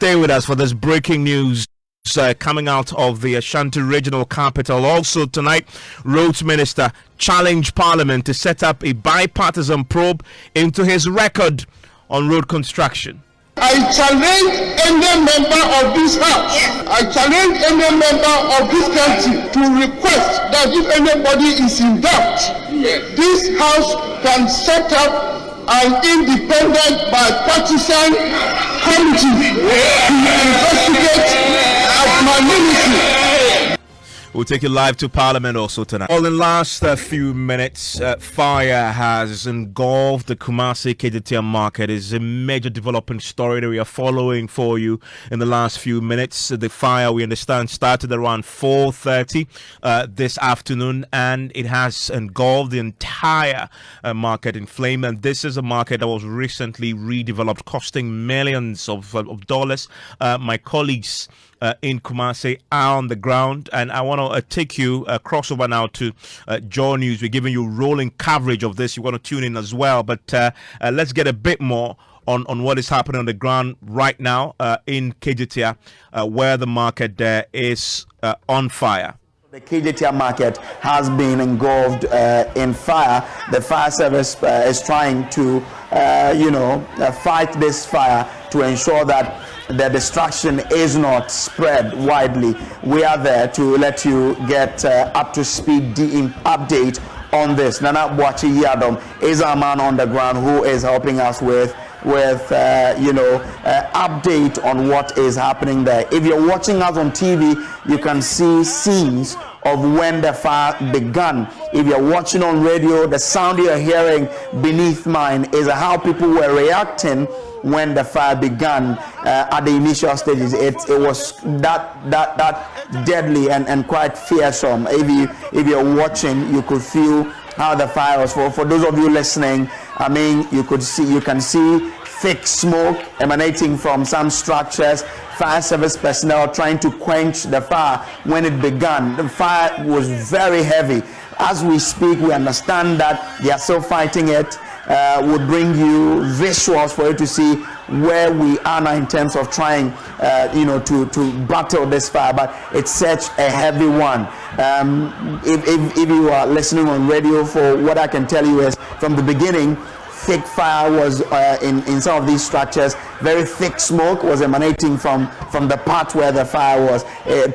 stay with us for this breaking news coming out of the Ashanti regional capital. Also tonight, Roads Minister challenged Parliament to set up a bipartisan probe into his record on road construction. I challenge any member of this house, I challenge any member of this country to request that if anybody is in doubt, this house can set up an independent bipartisan committee to investigate at my ministry. We'll take you live to Parliament also tonight. All in the last few minutes, fire has engulfed the Kumasi KJTM market. It's a major developing story that we are following for you in the last few minutes. The fire, we understand, started around 4:30 this afternoon, and it has engulfed the entire market in flame. And this is a market that was recently redeveloped, costing millions of dollars. My colleagues in Kumasi are on the ground, and I want to take you crossover now to Joy News. We're giving you rolling coverage of this. You want to tune in as well, but let's get a bit more on what is happening on the ground right now in KJTM, where the market there is on fire. The KJTM market has been engulfed in fire. The fire service is trying to, fight this fire to ensure that the destruction is not spread widely. We are there to let you get up to speed update on this. Nana Bwachi Yadom is our man on the ground who is helping us with update on what is happening there. If you're watching us on TV, you can see scenes of when the fire began. If you're watching on radio, the sound you're hearing beneath mine is how people were reacting when the fire began at the initial stages. It was that deadly and quite fearsome. If you're watching, you could feel how the fire was. For those of you listening, I mean, you can see thick smoke emanating from some structures. Fire service personnel trying to quench the fire when it began. The fire was very heavy. As we speak, we understand that they are still fighting it. Would bring you visuals for you to see where we are now in terms of trying to battle this fire, but it's such a heavy one. If you are listening on radio, for what I can tell you is from the beginning, thick fire was in some of these structures. Very thick smoke was emanating from the part where the fire was.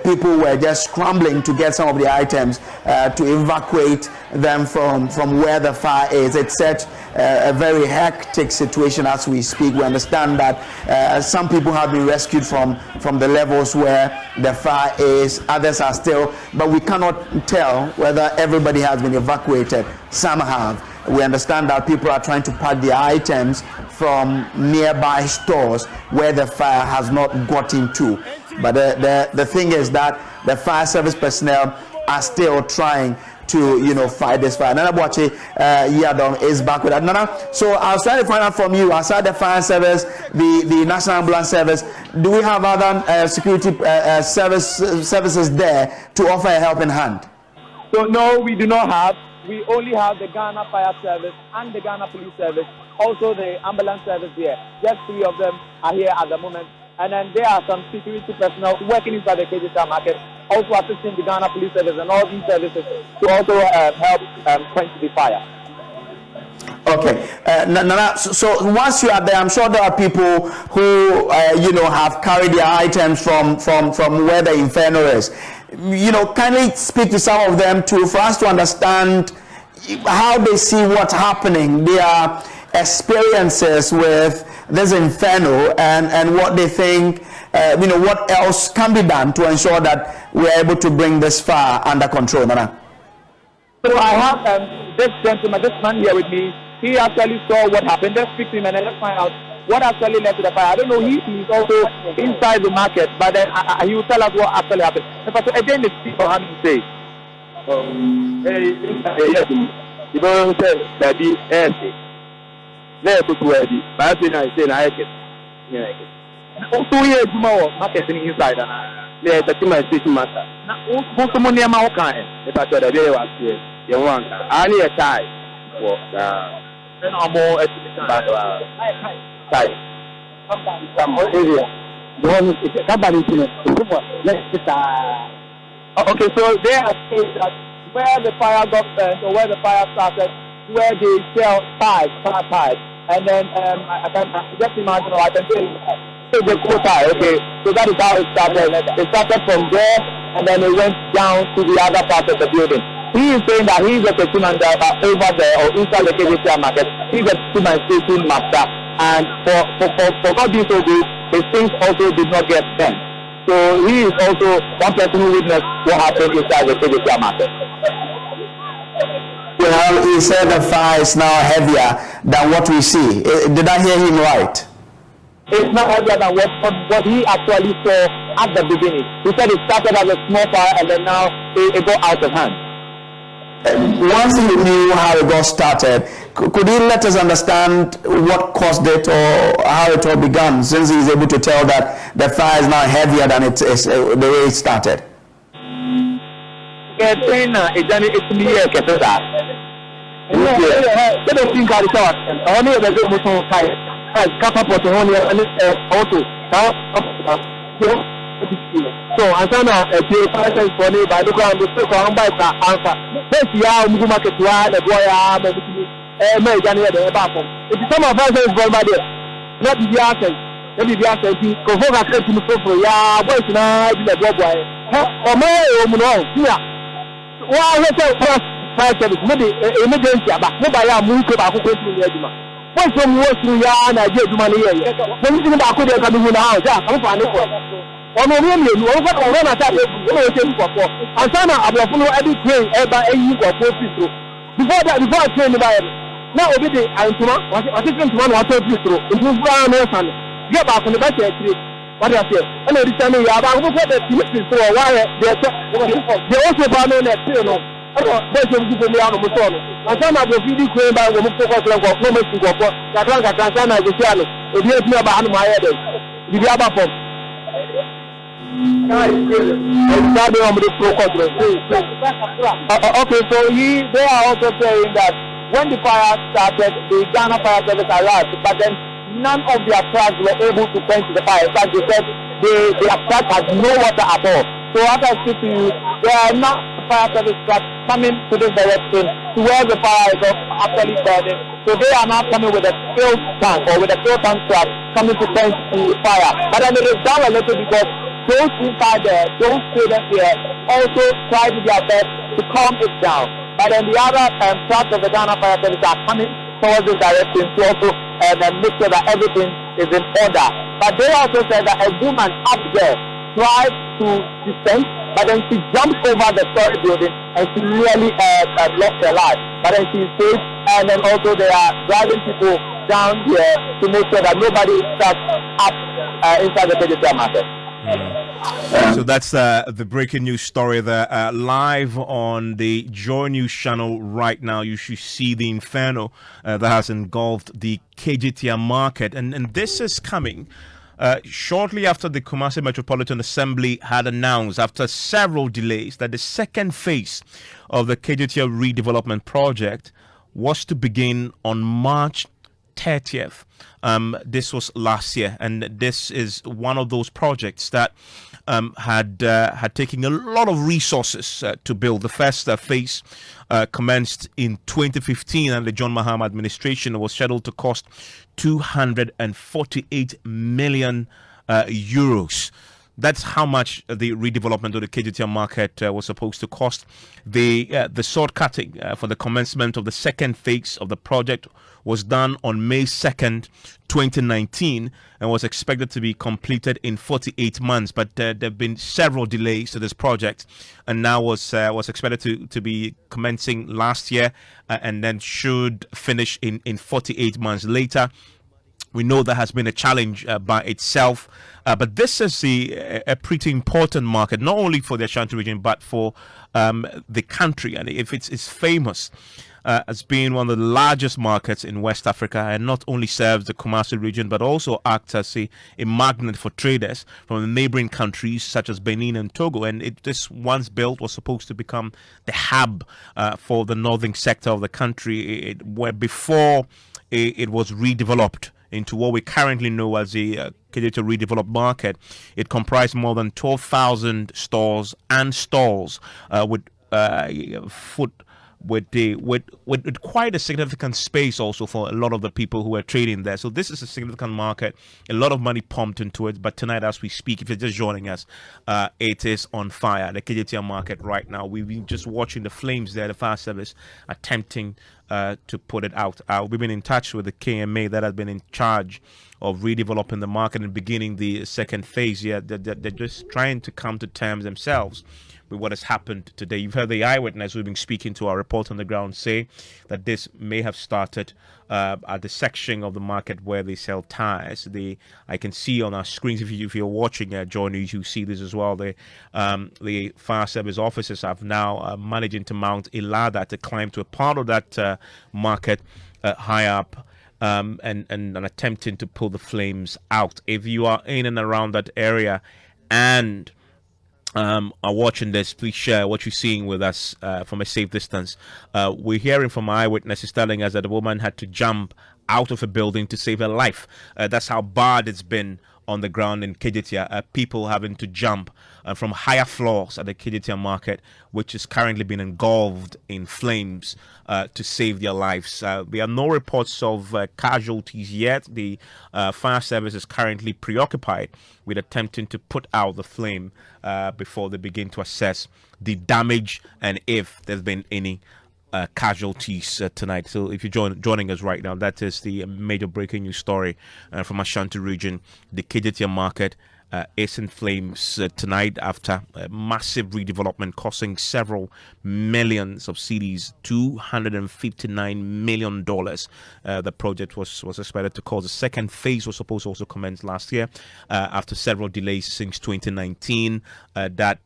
People were just scrambling to get some of the items to evacuate them from where the fire is. It's such a very hectic situation as we speak. We understand that some people have been rescued from the levels where the fire is. Others are still, but we cannot tell whether everybody has been evacuated. Some have. We understand that people are trying to pack their items from nearby stores where the fire has not gotten to. But the thing is that the fire service personnel are still trying to fight this fire. Nana Bwachi Yadom is back with that. Nana, so I was trying to find out from you, aside the fire service, the National Ambulance Service, do we have other security services there to offer a helping hand? So no, we do not have. We only have the Ghana Fire Service and the Ghana Police Service, also the ambulance service here. Just 3 of them are here at the moment. And then there are some security personnel working inside the KJTM market, also assisting the Ghana Police Service and all these services to also help quench the fire. Okay, Nana, so once you are there, I'm sure there are people who, have carried their items from where the inferno is. Kindly speak to some of them for us to understand how they see what's happening, their experiences with this inferno, and what they think, what else can be done to ensure that we're able to bring this fire under control, Nana. So I have this man here with me. He actually saw what happened. Let's speak to him and then let's find out what actually led to the fire. I don't know, he's also inside the market, but then he will tell us what actually happened. But again, the people have to say, you don't say that the let's go to where the but I say, I also here tomorrow marketing inside and there's a team station master. Now, who's someone near my kind? If I thought that they was here, you want I need a tie. Then I'm more time. Some area. Okay, so they are saying that where the fire got burnt or where the fire started, where they sell fire ties, and then I can just imagine, or I can say the quota. Okay, so that is how it started. It started from there, and then it went down to the other part of the building. He is saying that he is a procurement driver over there or inside the KBC market. He is a procurement station master, and for not being so good, his things also did not get burnt. So he is also one person who witnessed what happened inside the KBC market. Well, he said the fire is now heavier than what we see. Did I hear him right? It's not heavier than what he actually saw at the beginning. He said it started as a small fire and then now it got out of hand. Once he knew how it got started, could he let us understand what caused it or how it all began, since he's able to tell that the fire is now heavier than it is the way it started? So Asana purifiers for me by the ground is so on by answer. This year market the boy may the bathroom. If some of us is born by there, not the answer. Maybe the answer is go for a trip to for ya boys now the boy. Or more here. Why let us fire service maybe emergency but nobody move to back to the what's from what you are and I get money here. When you think about could have come in the house, I'm fine. Ọmọ orí èmi èlú ọwọ́ fẹ́ràn ọ̀rọ̀ náà tàbí ọmọ ìṣe ìkọ̀kọ̀ àṣánà àbùrọ̀fún ẹbí train ẹba ẹyí ìkọ̀kọ̀ fìtò before I train níbà yẹn náà òbí di àìntúmọ̀ wàtí tí ntúmọ̀ náà wàtí fìtò ìfúnfúnra náà sàn yẹ baako ní bẹ́ẹ̀ tẹ̀ wàtí àṣẹ ẹnna èdè sẹ́ni yà bá àkókò fẹ́ẹ̀ tì fìtò ọ̀wá yẹ deɛ ó ṣe bá náà nà ẹ̀tì nù ẹnna bẹ́ẹ̀ ṣe gbogbo mi àwọn ọmọ sọ̀rọ̀ àṣánà àbùrọ̀fún ìdí kúrẹ́ bá wọn kó kọ́ sílẹ̀ kọ́ fún ọmọ ìsìn kọ̀ọ̀kọ́ kàkàrà àṣánà àgbèsí àná èdè ètò yà bá àánú máa yẹ dẹ̀ ìdí àbá fọ́ọ̀mù. Okay, so they are also saying that when the fire started, the Ghana Fire Service arrived, but then none of their trucks were able to quench the fire. In fact, they said their truck had no water at all. So as I speak to you, there are not fire service trucks coming to this direction to where the fire is actually burning. So they are now coming with a fuel tank or with a fuel tank truck coming to quench the fire. But then it is down a little because those inside there, those students here, also try to their best to calm it down. But then the other trucks of the Ghana Fire Service are coming towards this direction to also make sure that everything is in order. But they also said that a woman up there tried to descend, but then she jumped over the story building and she nearly lost her life. But then she is safe, and then also they are driving people down here to make sure that nobody is stuck up inside the digital market. So that's the breaking news story there, live on the Joy News channel right now. You should see the inferno that has engulfed the KGTM market, and this is coming shortly after the Kumasi Metropolitan Assembly had announced, after several delays, that the second phase of the KGTM redevelopment project was to begin on March 30th. This was last year, and this is one of those projects that had taken a lot of resources to build. The first phase commenced in 2015, and the John Mahama administration was scheduled to cost 248 million euros. That's how much the redevelopment of the KGTM market was supposed to cost. The sword cutting for the commencement of the second phase of the project was done on May 2nd, 2019, and was expected to be completed in 48 months. But there have been several delays to this project, and now was expected to be commencing last year, and then should finish in 48 months later. We know that has been a challenge by itself, but this is a pretty important market, not only for the Ashanti region, but for the country. And if it's famous as being one of the largest markets in West Africa, and not only serves the Kumasi region, but also acts as a magnet for traders from the neighboring countries such as Benin and Togo. And this, once built, was supposed to become the hub for the northern sector of the country, where before it was redeveloped into what we currently know as the Kejetia redeveloped market, it comprised more than 12,000 stores and stalls with quite a significant space also for a lot of the people who are trading there. So this is a significant market, a lot of money pumped into it. But tonight, as we speak, if you're just joining us, it is on fire, the Kejetia market right now. We've been just watching the flames there, the fire service attempting to put it out. We've been in touch with the KMA that has been in charge of redeveloping the market and beginning the second phase. Yeah, they're just trying to come to terms themselves with what has happened today. You've heard the eyewitness who've been speaking to our report on the ground say that this may have started at the section of the market where they sell tires. I can see on our screens, if you're watching, John, you see this as well. The fire service officers have now managing to mount a ladder to climb to a part of that market high up. And attempting to pull the flames out. If you are in and around that area and are watching this, please share what you're seeing with us from a safe distance. We're hearing from eyewitnesses telling us that the woman had to jump out of a building to save her life. That's how bad it's been on the ground in Kejetia. People having to jump from higher floors at the Kejetia market, which is currently being engulfed in flames to save their lives. There are no reports of casualties yet. The fire service is currently preoccupied with attempting to put out the flame before they begin to assess the damage and if there's been any casualties tonight. So if you're joining us right now, that is the major breaking news story from Ashanti region. The Kejetia market is in flames tonight after a massive redevelopment costing several millions of cedis, $259 million. The project was expected to cost. The second phase was supposed to also commence last year after several delays since 2019. That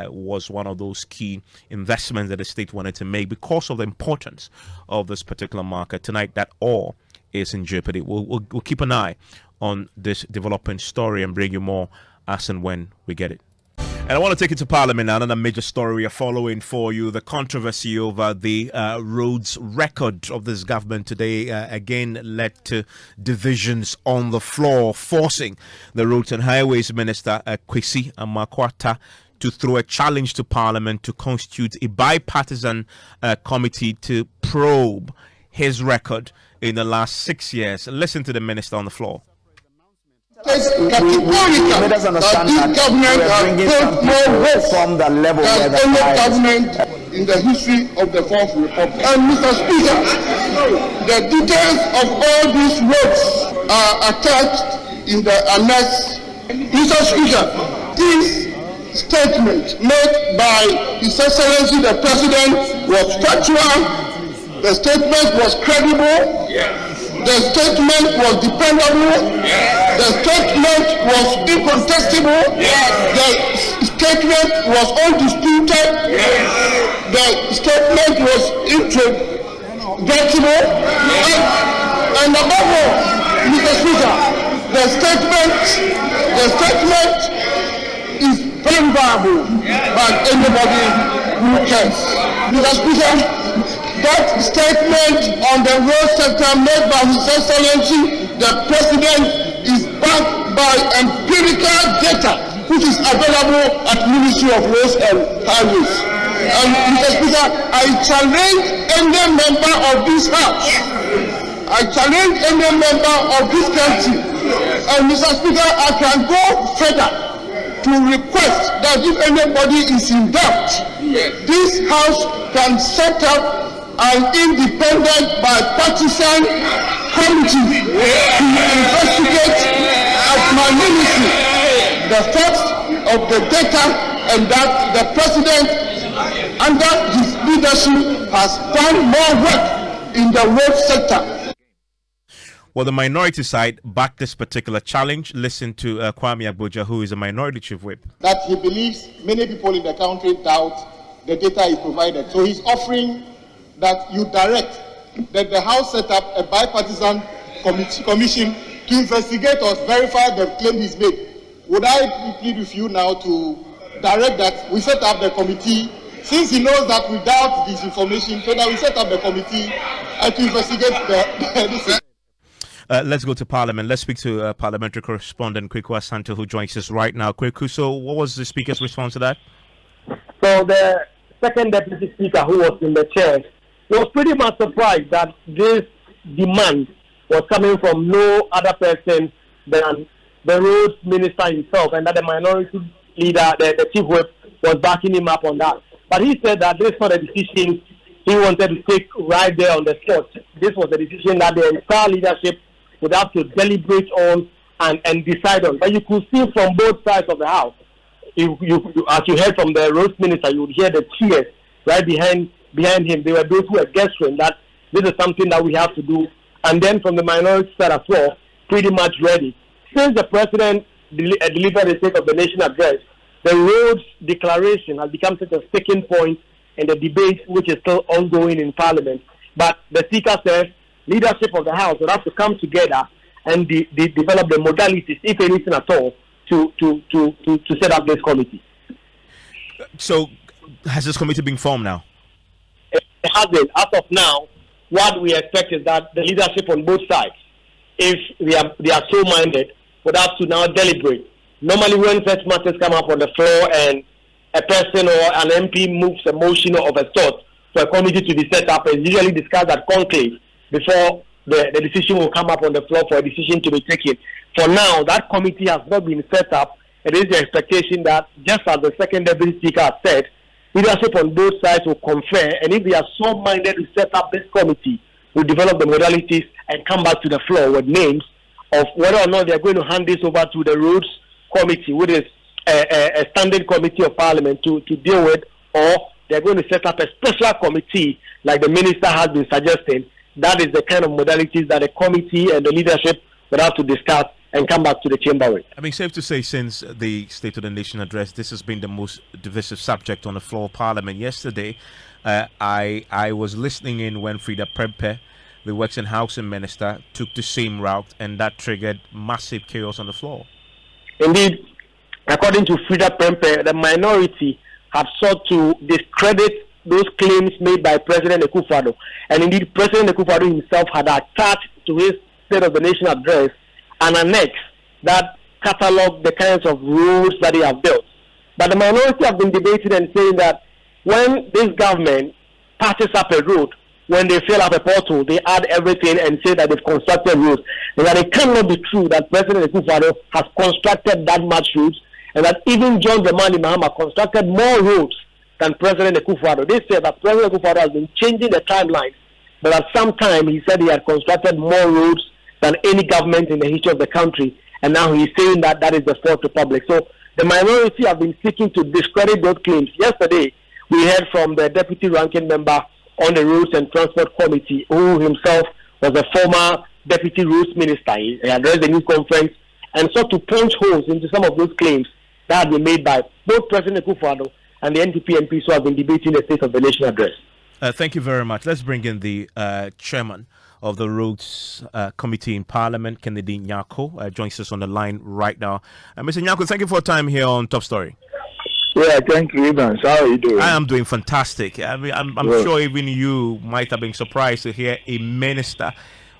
was one of those key investments that the state wanted to make because of the importance of this particular market. Tonight, that all is in jeopardy. We'll keep an eye on this developing story and bring you more as and when we get it. And I want to take you to Parliament now. Another major story we are following for you. The controversy over the roads record of this government today again led to divisions on the floor, forcing the Roads and Highways Minister Kwesi Amakwata to throw a challenge to Parliament to constitute a bipartisan committee to probe his record in the last 6 years. Listen to the minister on the floor. It's categorical that this government has paid more work from the level than any government in the history of the Fourth Republic. And Mr. Speaker, the details of all these works are attached in the annex. Mr. Speaker, this statement made by His Excellency the President was factual. The statement was credible. The statement was dependable. The statement was incontestable. The statement was undisputed. The statement was introducible. And above all, Mr. Speaker, the statement is very valuable by anybody who cares. Mr. Speaker, that statement on the road sector made by His Excellency the President is backed by empirical data which is available at Ministry of Roads and Highways. And Mr. Speaker, I challenge any member of this House, I challenge any member of this country, and Mr. Speaker, I can go further to request that if anybody is in doubt, this House can set up an independent bipartisan committee to investigate at my ministry the facts of the data, and that the President under his leadership has done more work in the road sector. Well, the minority side backed this particular challenge. Listen to Kwame Abuja, who is a minority chief whip. That he believes many people in the country doubt the data is provided. So he's offering that you direct that the House set up a bipartisan commission to investigate or verify the claim he's made. Would I plead with you now to direct that we set up the committee, since he knows that we doubt this information, so that we set up the committee to investigate this. Let's go to Parliament. Let's speak to parliamentary correspondent Kweku Asante, who joins us right now. Kweku, so what was the Speaker's response to that? So the second Deputy Speaker, who was in the chair, was pretty much surprised that this demand was coming from no other person than the roads minister himself, and that the minority leader, the chief whip, was backing him up on that. But he said that this was a decision he wanted to take right there on the spot. This was a decision that the entire leadership would have to deliberate on and decide on. But you could see from both sides of the house, as you heard from the roads minister, you would hear the cheers right behind him. There were those who were gesturing that this is something that we have to do. And then from the minority side as well, pretty much ready. Since the president delivered the State of the Nation address, the roads declaration has become such a sticking point in the debate, which is still ongoing in Parliament. But the Speaker says leadership of the House will have to come together and develop the modalities, if anything at all, to set up this committee. So, has this committee been formed now? It hasn't. As of now, what we expect is that the leadership on both sides, if they are so minded, would have to now deliberate. Normally, when such matters come up on the floor and a person or an MP moves a motion of a sort for a committee to be set up, it's usually discussed at conclave before the decision will come up on the floor for a decision to be taken. For now, that committee has not been set up. It is the expectation that, just as the second Deputy Speaker has said, leadership on both sides will confer, and if they are so minded to set up this committee, we'll develop the modalities and come back to the floor with names of whether or not they are going to hand this over to the Roads Committee, which is a standing committee of Parliament to deal with, or they're going to set up a special committee like the Minister has been suggesting. That is the kind of modalities that the committee and the leadership will have to discuss and come back to the chamber with. I mean, safe to say, since the State of the Nation address, this has been the most divisive subject on the floor of Parliament. Yesterday, I was listening in when Frida Prempeh, the Works and Housing Minister, took the same route, and that triggered massive chaos on the floor. Indeed, according to Frida Prempeh, the minority have sought to discredit those claims made by President Akufo-Addo. And indeed, President Akufo-Addo himself had attached to his State of the Nation address an annex that catalogued the kinds of roads that he has built. But the minority have been debating and saying that when this government patches up a road, when they fill up a pothole, they add everything and say that they've constructed roads. And that it cannot be true that President Akufo-Addo has constructed that much roads, and that even John Dramani Mahama constructed more roads than President Akufo-Addo. They say that President Akufo-Addo has been changing the timeline, but at some time he said he had constructed more roads than any government in the history of the country, and now he's saying that that is the Fourth Republic. So the minority have been seeking to discredit those claims. Yesterday, we heard from the deputy ranking member on the Roads and Transport Committee, who himself was a former deputy roads minister. He addressed the news conference and sought to punch holes into some of those claims that have been made by both President Akufo-Addo and the NDP MPs who have been debating the State of the Nation address. Thank you very much. Let's bring in the chairman of the Roads Committee in Parliament, Kennedy Nyako, joins us on the line right now. Mr. Nyako, thank you for your time here on Top Story. Yeah, thank you, Evans. How are you doing? I am doing fantastic. I mean, I'm sure even you might have been surprised to hear a minister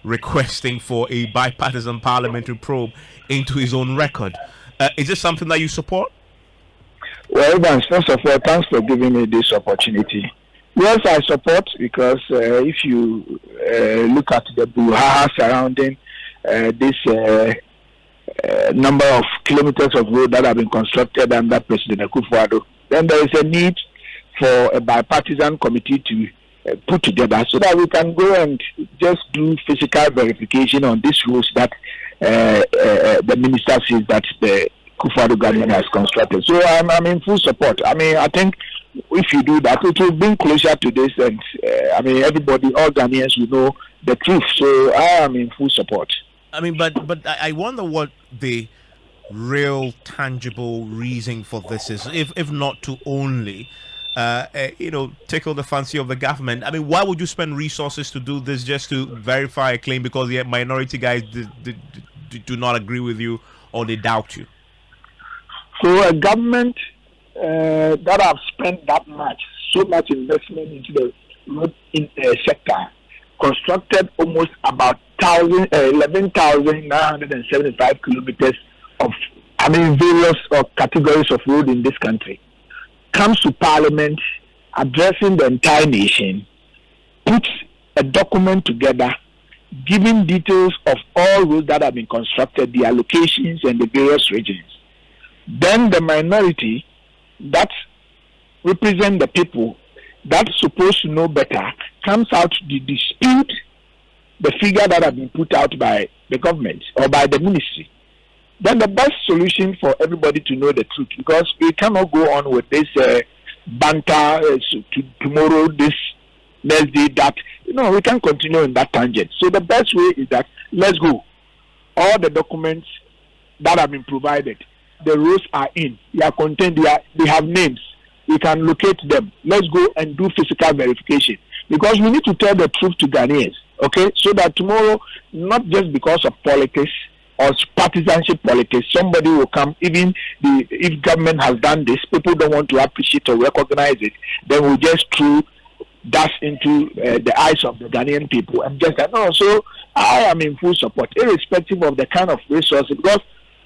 requesting for a bipartisan parliamentary probe into his own record. Is this something that you support? Well, Evans, first of all, thanks for giving me this opportunity. Yes, I support, because if you look at the brouhaha surrounding this number of kilometers of road that have been constructed under President Akufo-Addo, then there is a need for a bipartisan committee to put together so that we can go and just do physical verification on these roads that the minister says that the Akufo-Addo government has constructed. So I'm in full support. I mean, I think if you do that, it will bring closure to this, and I mean, everybody, all Ghanaians will know the truth. So I am in full support. I mean, but I wonder what the real tangible reason for this is, if not to only, tickle the fancy of the government. I mean, why would you spend resources to do this just to verify a claim because the minority guys do not agree with you or they doubt you? So a government that have spent so much investment into the road sector, constructed almost about 11,975 kilometers of, various categories of road in this country, comes to Parliament, addressing the entire nation, puts a document together, giving details of all roads that have been constructed, the allocations and the various regions. Then the minority that represent the people that's supposed to know better comes out to dispute the figure that have been put out by the government or by the ministry. Then the best solution for everybody to know the truth, because we cannot go on with this banter tomorrow, this next day, that. We can continue in that tangent. So the best way is that let's go. All the documents that have been provided, the roads are in. They are contained. They have names. We can locate them. Let's go and do physical verification, because we need to tell the truth to Ghanaians. Okay, so that tomorrow, not just because of politics or partisanship politics, somebody will come. Even if government has done this, people don't want to appreciate or recognize it. Then we'll just throw dust into the eyes of the Ghanaian people and just no. So I am in full support, irrespective of the kind of resources, because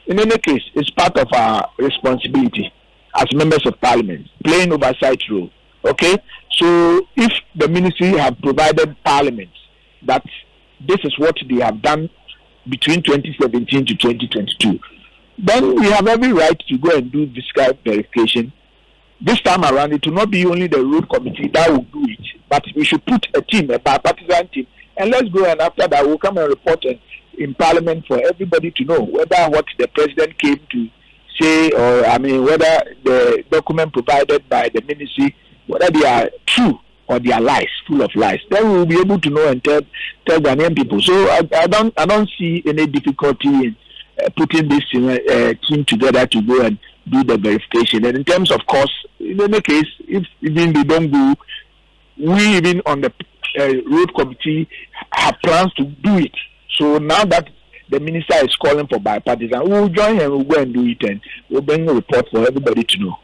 in any case, it's part of our responsibility as members of Parliament, playing oversight role. Okay, so if the ministry have provided Parliament that this is what they have done between 2017 to 2022, then we have every right to go and do physical verification. This time around, it will not be only the road committee that will do it, but we should put a team, a bipartisan team, and let's go, and after that we'll come and report in Parliament for everybody to know whether what the president came to say, or whether the document provided by the ministry, whether they are true or they are lies, full of lies. Then we will be able to know and tell Ghanaian people. So I don't see any difficulty in putting this team together to go and do the verification. And in terms of cost, in any case, if even they don't go, we even on the road committee have plans to do it. So now that the minister is calling for bipartisan, we will join him, we'll go and do it, and we'll bring a report for everybody to know.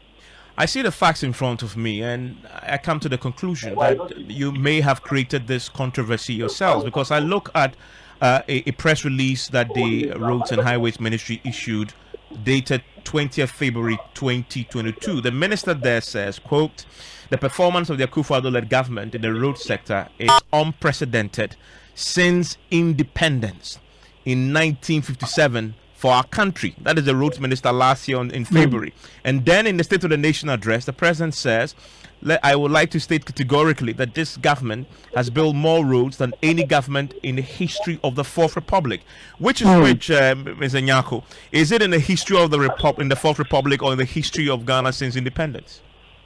I see the facts in front of me, and I come to the conclusion that you may have created this controversy yourselves, because I look at a press release that the Roads and Highways Ministry issued dated 20th February 2022. The minister there says, quote, "The performance of the Akufo-Addo-led government in the road sector is unprecedented since independence in 1957 for our country." That is the roads minister last year in February. And then in the State of the Nation address, the president says, "I would like to state categorically that this government has built more roads than any government in the history of the Fourth Republic." Which is which, Mr. Nyako? Is it in the history of in the Fourth Republic, or in the history of Ghana since independence?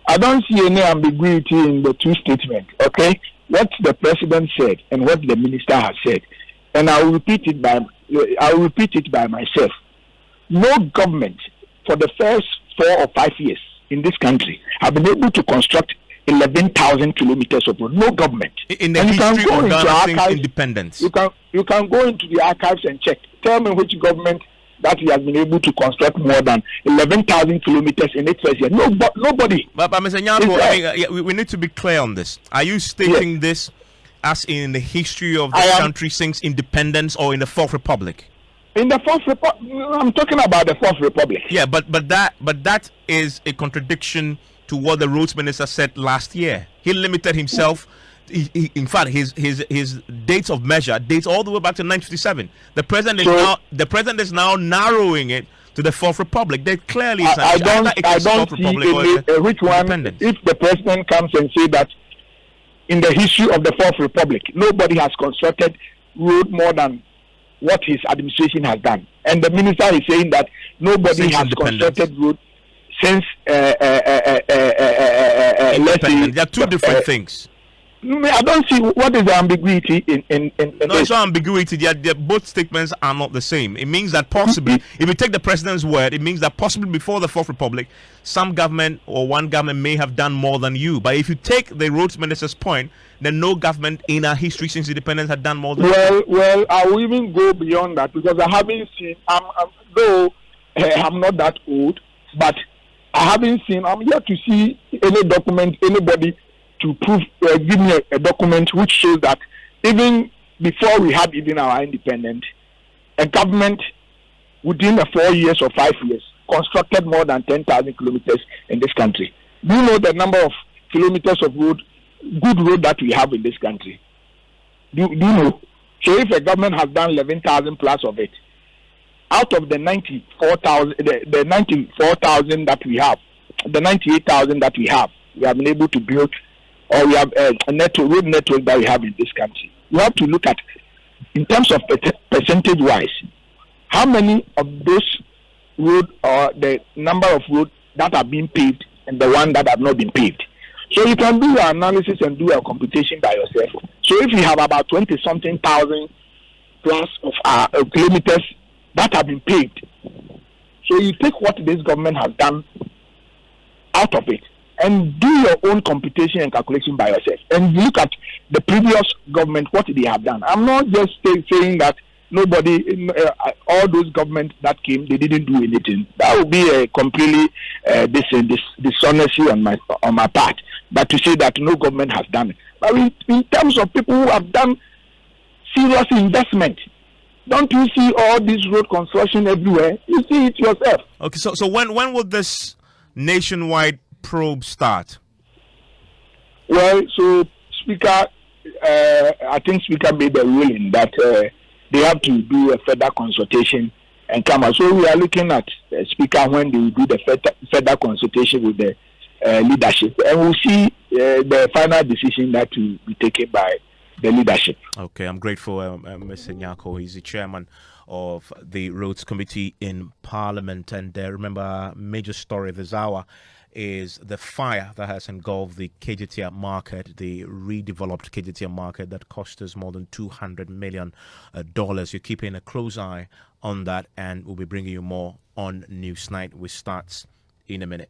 I don't see any ambiguity in the two statements. Okay, what the president said and what the minister has said, and I will repeat it by myself. No government for the first 4 or 5 years in this country have been able to construct 11,000 kilometers of road. No government. In the history of Ghana since independence. You can go into the archives and check. Tell me which government that he has been able to construct more than 11,000 kilometers in its first year. Nobody. But Mr. Nyako, we need to be clear on this. Are you stating this as in the history of the country since independence, or in the Fourth Republic? In the Fourth Republic, I'm talking about the Fourth Republic. Yeah, but that is a contradiction to what the roads minister said last year. He limited himself. In fact, his dates of measure dates all the way back to 1957. The president is now narrowing it to the Fourth Republic. They clearly I don't see which one. If the president comes and say that in the history of the Fourth Republic, nobody has constructed road more than what his administration has done, and the minister is saying that nobody has constructed road since independence. They are two different things. I don't see what is the ambiguity in no, it's not ambiguity. Both statements are not the same. It means that possibly, if you take the president's word, it means that possibly before the Fourth Republic, some government or one government may have done more than you. But if you take the roads minister's point, then no government in our history since independence had done more than you. Well, I will even go beyond that, because I haven't seen. Though I'm not that old, but I haven't seen. I'm yet to see any document, anybody to prove, give me a document which shows that even before we had even our independence, a government within 4 years or 5 years constructed more than 10,000 kilometers in this country. Do you know the number of kilometers of road, good road that we have in this country? Do you know? So if a government has done 11,000 plus of it, out of the 94,000, the 94,000 that we have, the 98,000 that we have been able to build, or we have a road network that we have in this country. You have to look at, in terms of percentage wise, how many of those road or the number of roads that are being paved and the one that have not been paved. So you can do your analysis and do a computation by yourself. So if you have about 20-something thousand plus of kilometers that have been paved, so you take what this government has done out of it and do your own computation and calculation by yourself, and look at the previous government, what they have done. I'm not just saying that nobody, all those governments that came, they didn't do anything. That would be a completely dishonesty on my part. But to say that no government has done it. But in terms of people who have done serious investment, don't you see all this road construction everywhere? You see it yourself. Okay, so when will this nationwide probe start? Well, so Speaker, I think Speaker made a ruling that they have to do a further consultation and come out. So we are looking at Speaker when they will do the further consultation with the leadership, and we'll see the final decision that will be taken by the leadership. Okay, I'm grateful, Mr. Nyako. He's the chairman of the Roads Committee in Parliament. And remember, major story this hour is the fire that has engulfed the KGTR market, the redeveloped KGTR market that cost us more than $200 million. You're keeping a close eye on that, and we'll be bringing you more on Newsnight, which starts in a minute.